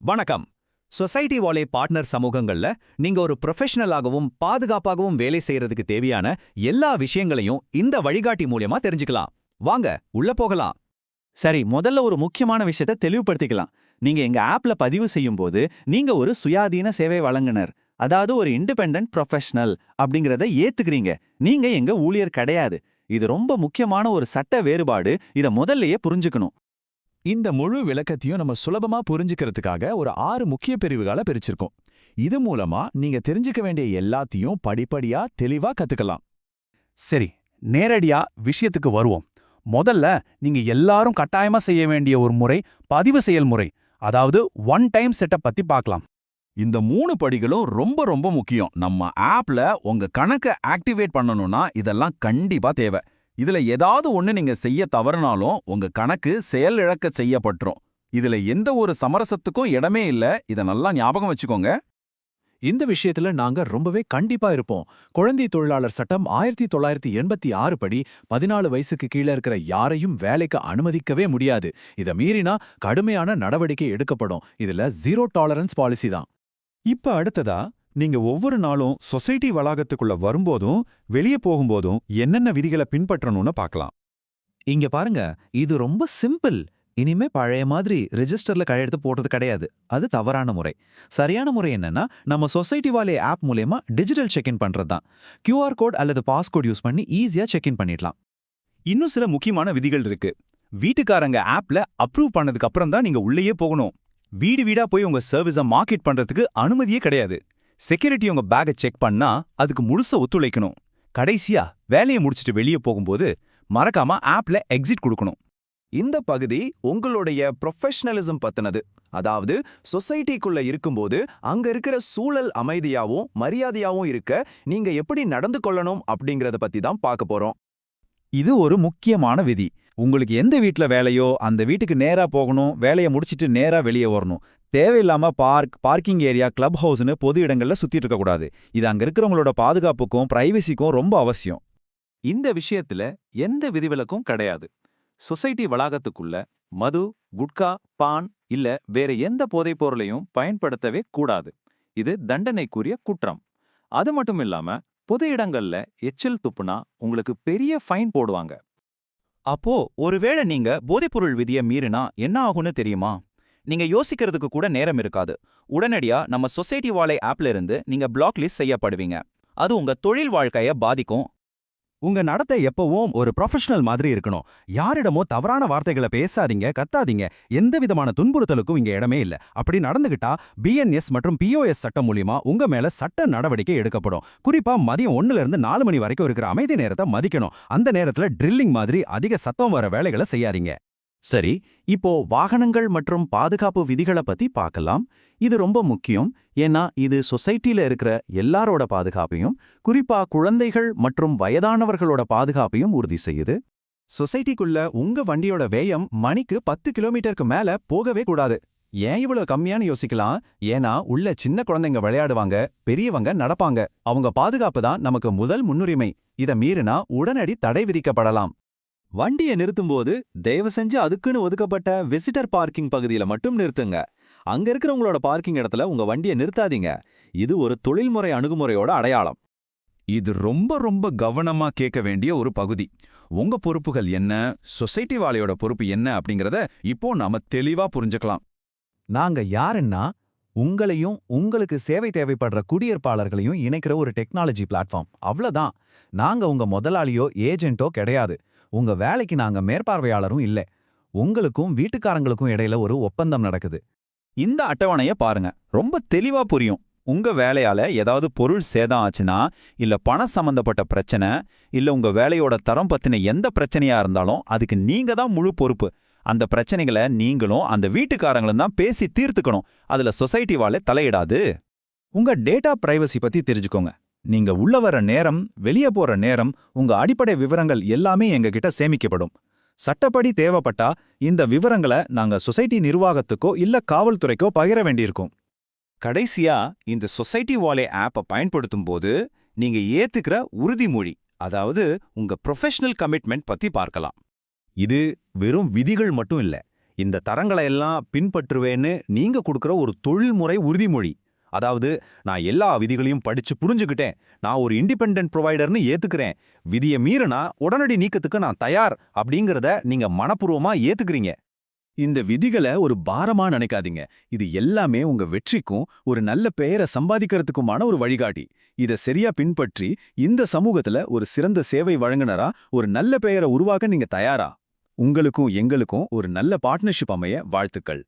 வணக்கம். Society வாலே partner சமூகங்கள்ல நீங்க ஒரு ப்ரொஃபஷனலாகவும் பாதுகாப்பாகவும் வேலை செய்யறதுக்கு தேவையான எல்லா விஷயங்களையும் இந்த வழிகாட்டி மூலியமா தெரிஞ்சுக்கலாம். வாங்க உள்ள போகலாம். சரி, முதல்ல ஒரு முக்கியமான விஷயத்தை தெளிவுபடுத்திக்கலாம். நீங்க எங்க ஆப்ல பதிவு செய்யும்போது நீங்க ஒரு சுயாதீன சேவை வழங்குனர், அதாவது ஒரு இண்டிபெண்டன்ட் ப்ரொஃபஷனல் அப்படிங்கறத ஏத்துக்கிறீங்க. நீங்க எங்க ஊழியர் கிடையாது. இது ரொம்ப முக்கியமான ஒரு சட்ட வேறுபாடு. இத முதல்லயே புரிஞ்சுக்கணும். இந்த முழு விளக்கத்தையும் நம்ம சுலபமா புரிஞ்சுக்கிறதுக்காக ஒரு 6 முக்கிய பிரிவுகளா பிரிச்சிருக்கோம். இது மூலமா நீங்க தெரிஞ்சுக்க வேண்டிய எல்லாத்தையும் படிப்படியா தெளிவா கத்துக்கலாம். சரி, நேரடியா விஷயத்துக்கு வருவோம். முதல்ல நீங்க எல்லாரும் கட்டாயமா செய்ய வேண்டிய ஒரு முறை பதிவு செயல்முறை, அதாவது ஒன் டைம் செட்டப் பத்தி பார்க்கலாம். இந்த 3 படிகளும் ரொம்ப ரொம்ப முக்கியம். நம்ம ஆப்ல உங்க கணக்க ஆக்டிவேட் பண்ணணும்னா இதெல்லாம் கண்டிப்பா தேவை. இதுல ஏதாவது ஒண்ணு நீங்க செய்ய தவறுனாலும் உங்க கணக்கு செயலிழக்க செய்யப்பட்டுரும். இதுல எந்த ஒரு சமரசத்துக்கும் இடமே இல்ல. இத நல்லா ஞாபகம் வச்சுக்கோங்க. இந்த விஷயத்துல நாங்க ரொம்பவே கண்டிப்பா இருப்போம். குழந்தை தொழிலாளர் சட்டம் 1986 படி 14 வயசுக்கு கீழே இருக்கிற யாரையும் வேலைக்கு அனுமதிக்கவே முடியாது. இத மீறினா கடுமையான நடவடிக்கை எடுக்கப்படும். இதுல ஜீரோ டாலரன்ஸ் பாலிசி தான். இப்ப அடுத்ததா நீங்க ஒவ்வொரு நாளும் சொசைட்டி வளாகத்துக்குள்ள வரும்போதும் வெளியே போகும்போதும் என்னென்ன விதிகளை பின்பற்றணும்னு பார்க்கலாம். இங்க பாருங்க, இது ரொம்ப சிம்பிள். இனிமே பழைய மாதிரி ரெஜிஸ்டர்ல கையெழுத்து போடுறது கிடையாது. அது தவறான முறை. சரியான முறை என்னன்னா, நம்ம சொசைட்டி வாலே ஆப் மூலமா டிஜிட்டல் செக்இன் பண்றது தான். QR கோட் அல்லது பாஸ்கோட் யூஸ் பண்ணி ஈஸியா செக்இன் பண்ணிடலாம். இன்னும் சில முக்கியமான விதிகள் இருக்கு. வீட்டுக்காரங்க ஆப்ல அப்ரூவ் பண்ணதுக்கு அப்புறம் தான் நீங்க உள்ளேயே போகணும். வீடு வீடா போய் உங்க சர்வீஸை மார்க்கெட் பண்றதுக்கு அனுமதியே கிடையாது. செக்யூரிட்டி உங்க பேக்கை செக் பண்ணா அதுக்கு முழுசா ஒத்துழைக்கணும். கடைசியா வேலையை முடிச்சுட்டு வெளியே போகும்போது மறக்காம ஆப்ல எக்ஸிட் கொடுக்கணும். இந்த பகுதி உங்களுடைய ப்ரொஃபஷனலிசம் பத்தினது. அதாவது சொசைட்டிக்குள்ள இருக்கும்போது அங்க இருக்கிற சூழல் அமைதியாவும் மரியாதையாவும் இருக்க நீங்க எப்படி நடந்து கொள்ளணும் அப்படிங்கறத பத்தி தான் பார்க்க போறோம். இது ஒரு முக்கியமான விதி. உங்களுக்கு எந்த வீட்ல வேலையோ அந்த வீட்டுக்கு நேரா போகணும். வேலையை முடிச்சிட்டு நேரா வெளியே வரணும். தேவையில்லாம பார்க்கிங் ஏரியா, கிளப் ஹவுஸ்னு பொது இடங்கள்ல சுத்திட்டு இருக்க கூடாது. இது அங்க இருக்கிறவங்களோட பாதுகாப்புக்கும் பிரைவசிக்கும் ரொம்ப அவசியம். இந்த விஷயத்துல எந்த விதிவிலக்கும் கிடையாது. சொசைட்டி வளாகத்துக்குள்ள மது, குட்கா, பான் இல்ல வேற எந்த போதைப் பொருளையும் பயன்படுத்தவே கூடாது. இது தண்டனைக்குரிய குற்றம். அது மட்டும் இல்லாம பொது இடங்கள்ல எச்சில் துப்புனா உங்களுக்கு பெரிய ஃபைன் போடுவாங்க. அப்போ ஒருவேளை நீங்க போதைப்பொருள் விதியை மீறினா என்ன ஆகும்னு தெரியுமா? நீங்க யோசிக்கிறதுக்கு கூட நேரம் இருக்காது. உடனடியா நம்ம சொசைட்டி வாலே ஆப்ல இருந்து நீங்க பிளாக் லிஸ்ட் செய்யப்படுவீங்க. அது உங்க தொழில் வாழ்க்கைய பாதிக்கும். உங்க நடத்தை எப்பவும் ஒரு ப்ரொஃபஷனல் மாதிரி இருக்கணும். யாரிடமோ தவறான வார்த்தைகளை பேசாதீங்க, கத்தாதீங்க. எந்த விதமான துன்புறுத்தலுக்கும் இங்க இடமே இல்ல. அப்படி நடந்துகிட்டா BNS மற்றும் POS சட்டம் மூலியமா உங்க மேல சட்ட நடவடிக்கை எடுக்கப்படும். குறிப்பா மதியம் 1ல இருந்து 4 மணி வரைக்கும் இருக்கிற அமைதி நேரத்தை மதிக்கணும். அந்த நேரத்துல ட்ரில்லிங் மாதிரி அதிக சத்தம் வர வேலைகளை செய்யாதீங்க. சரி, இப்போ வாகனங்கள் மற்றும் பாதுகாப்பு விதிகளை பத்தி பார்க்கலாம். இது ரொம்ப முக்கியம். ஏன்னா இது சொசைட்டில இருக்கிற எல்லாரோட பாதுகாப்பையும், குறிப்பா குழந்தைகள் மற்றும் வயதானவர்களோட பாதுகாப்பையும் உறுதி செய்யுது. சொசைட்டிக்குள்ள உங்க வண்டியோட வேகம் மணிக்கு 10 கிலோமீட்டருக்கு மேல போகவே கூடாது. ஏன் இவ்வளவு கம்மியான்னு யோசிக்கலாம். ஏன்னா உள்ள சின்ன குழந்தைங்க விளையாடுவாங்க, பெரியவங்க நடப்பாங்க. அவங்க பாதுகாப்பு தான் நமக்கு முதல் முன்னுரிமை. இத மீறினா உடனடி தடை விதிக்கப்படலாம். வண்டியை நிறுத்தும்போது தயவு செஞ்சு அதுக்குன்னு ஒதுக்கப்பட்ட விசிட்டர் பார்க்கிங் பகுதியில மட்டும் நிறுத்துங்க. அங்க இருக்கிறவங்களோட பார்க்கிங் இடத்துல உங்க வண்டியை நிறுத்தாதீங்க. இது ஒரு தொழில்முறை அணுகுமுறையோட அடையாளம். இது ரொம்ப ரொம்ப கவனமா கேட்க வேண்டிய ஒரு பகுதி. உங்க பொறுப்புகள் என்ன, சொசைட்டி வாலையோட பொறுப்பு என்ன அப்படிங்கறத இப்போ நாம தெளிவா புரிஞ்சுக்கலாம். நாங்க யாருன்னா, உங்களையும் உங்களுக்கு சேவை தேவைப்படுற குடியிருப்பாளர்களையும் இணைக்கிற ஒரு டெக்னாலஜி பிளாட்ஃபார்ம். அவ்வளவுதான். நாங்க உங்க முதலாளியோ ஏஜென்ட்டோ கிடையாது. உங்க வேலைக்கு நாங்க மேற்பார்வையாளரும் இல்ல. உங்களுக்கும் வீட்டுக்காரங்களுக்கும் இடையில ஒரு ஒப்பந்தம் நடக்குது. இந்த அட்டவணைய பாருங்க, ரொம்ப தெளிவா புரியும். உங்க வேலையால ஏதாவது பொருள் சேதம் ஆச்சுன்னா, இல்ல பணம் சம்பந்தப்பட்ட பிரச்சனை, இல்ல உங்க வேலையோட தரம் பத்தின எந்த பிரச்சனையா இருந்தாலும் அதுக்கு நீங்க தான் முழு பொறுப்பு. அந்த பிரச்சனைகளை நீங்களும் அந்த வீட்டுக்காரங்களும் தான் பேசி தீர்த்துக்கணும். அதுல சொசைட்டி வாலே தலையிடாது. உங்க டேட்டா பிரைவசி பத்தி தெரிஞ்சுக்கோங்க. நீங்க உள்ள வர நேரம், வெளியே போற நேரம், உங்க அடிப்படை விவரங்கள் எல்லாமே எங்ககிட்ட சேமிக்கப்படும். சட்டப்படி தேவைப்பட்டா இந்த விவரங்களை நாங்க சொசைட்டி நிர்வாகத்துக்கோ இல்ல காவல்துறைக்கோ பகிர வேண்டியிருக்கும். கடைசியா இந்த சொசைட்டி வாலே ஆப்பை பயன்படுத்தும் போது நீங்க ஏத்துக்கிற உறுதிமொழி, அதாவது உங்க ப்ரொஃபஷனல் கமிட்மெண்ட் பத்தி பார்க்கலாம். இது வெறும் விதிகள் மட்டும் இல்ல, இந்த தரங்களை எல்லாம் பின்பற்றுவேன்னு நீங்க கொடுக்குற ஒரு தொழில்முறை உறுதிமொழி. அதாவது, நான் எல்லா விதிகளையும் படிச்சு புரிஞ்சுக்கிட்டேன், நான் ஒரு இண்டிபெண்டன்ட் ப்ரொவைடர்னு ஏத்துக்கிறேன், விதியை மீறினா உடனடி நீக்கத்துக்கு நான் தயார் அப்படிங்கறத நீங்க மனப்பூர்வமா ஏத்துக்கிறீங்க. இந்த விதிகளை ஒரு பாரமா நினைக்காதீங்க. இது எல்லாமே உங்க வெற்றிக்கும் ஒரு நல்ல பெயரை சம்பாதிக்கிறதுக்குமான ஒரு வழிகாட்டி. இத சரியா பின்பற்றி இந்த சமூகத்துல ஒரு சிறந்த சேவை வழங்குனரா ஒரு நல்ல பெயரை உருவாக்க நீங்க தயாரா? உங்களுக்கும் எங்களுக்கும் ஒரு நல்ல பார்ட்னர்ஷிப் அமைய வாழ்த்துக்கள்.